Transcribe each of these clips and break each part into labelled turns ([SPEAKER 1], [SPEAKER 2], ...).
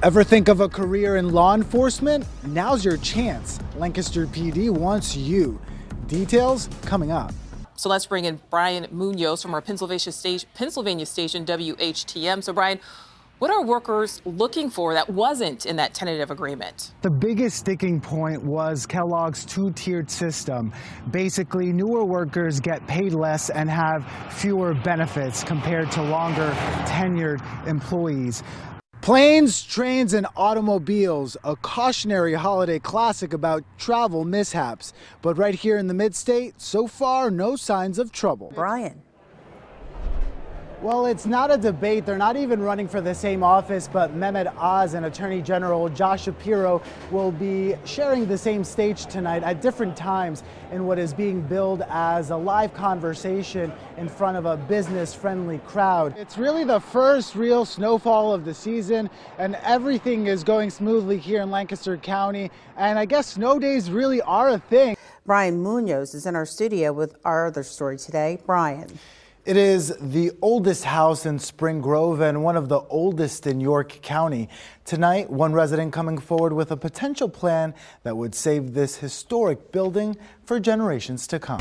[SPEAKER 1] Ever think of a career in law enforcement? Now's your chance. Lancaster PD wants you. Details coming up.
[SPEAKER 2] So let's bring in Bryan Munoz from our Pennsylvania station, WHTM. So Bryan, what are workers looking for that wasn't in that tentative agreement?
[SPEAKER 1] The biggest sticking point was Kellogg's two-tiered system. Basically, newer workers get paid less and have fewer benefits compared to longer tenured employees. Planes, trains, and automobiles, a cautionary holiday classic about travel mishaps. But right here in the mid-state, so far, no signs of trouble.
[SPEAKER 3] Bryan.
[SPEAKER 1] Well, it's not a debate. They're not even running for the same office, but Mehmet Oz and Attorney General Josh Shapiro will be sharing the same stage tonight at different times in what is being billed as a live conversation in front of a business-friendly crowd. It's really the first real snowfall of the season, and everything is going smoothly here in Lancaster County, and I guess snow days really are a thing.
[SPEAKER 3] Bryan Munoz is in our studio with our other story today. Bryan.
[SPEAKER 1] It is the oldest house in Spring Grove and one of the oldest in York County. Tonight, one resident coming forward with a potential plan that would save this historic building for generations to come.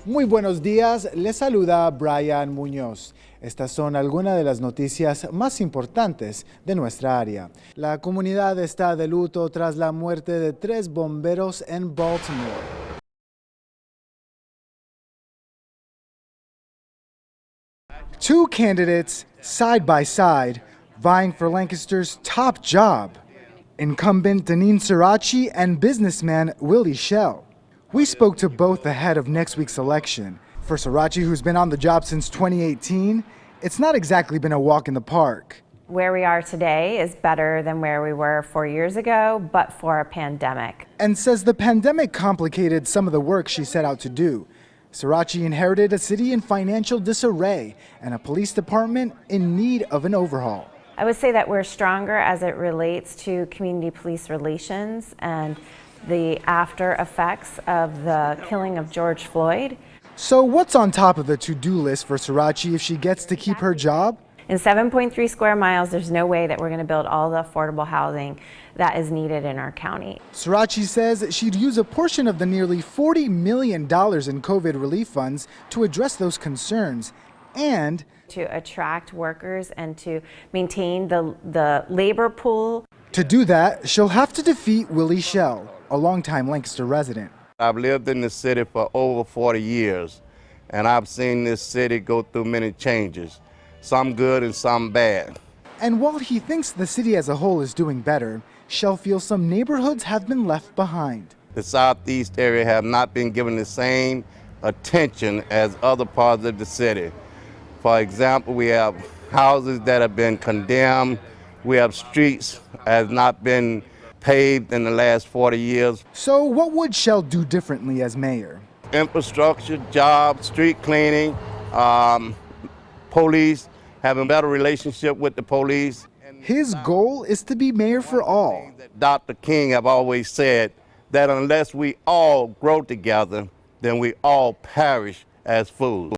[SPEAKER 1] Muy buenos días, les saluda Bryan Munoz. Estas son algunas de las noticias más importantes de nuestra área. La comunidad está de luto tras la muerte de 3 bomberos en Baltimore. Two candidates side by side vying for Lancaster's top job. Incumbent Deneen Sirachi and businessman Willie Schell. We spoke to both ahead of next week's election. For Sirachi, who's been on the job since 2018, it's not exactly been a walk in the park.
[SPEAKER 4] Where we are today is better than where we were 4 years ago, but for a pandemic.
[SPEAKER 1] And says the pandemic complicated some of the work she set out to do. Sirachi inherited a city in financial disarray and a police department in need of an overhaul.
[SPEAKER 4] I would say that we're stronger as it relates to community police relations and the after effects of the killing of George Floyd.
[SPEAKER 1] So what's on top of the to-do list for Sirachi if she gets to keep her job?
[SPEAKER 4] In 7.3 square miles, there's no way that we're going to build all the affordable housing that is needed in our county.
[SPEAKER 1] Sirachi says she'd use a portion of the nearly $40 million in COVID relief funds to address those concerns and
[SPEAKER 4] to attract workers and to maintain the labor pool.
[SPEAKER 1] To do that, she'll have to defeat Willie Schell, a longtime Lancaster resident.
[SPEAKER 5] I've lived in this city for over 40 years, and I've seen this city go through many changes, some good and some bad.
[SPEAKER 1] And while he thinks the city as a whole is doing better, Schell feels some neighborhoods have been left behind.
[SPEAKER 5] The southeast area have not been given the same attention as other parts of the city. For example, we have houses that have been condemned. We have streets that have not been paved in the last 40 years.
[SPEAKER 1] So what would Schell do differently as mayor?
[SPEAKER 5] Infrastructure, jobs, street cleaning, police, having a better relationship with the police.
[SPEAKER 1] His goal is to be mayor for all.
[SPEAKER 5] Dr. King have always said that unless we all grow together, then we all perish as fools.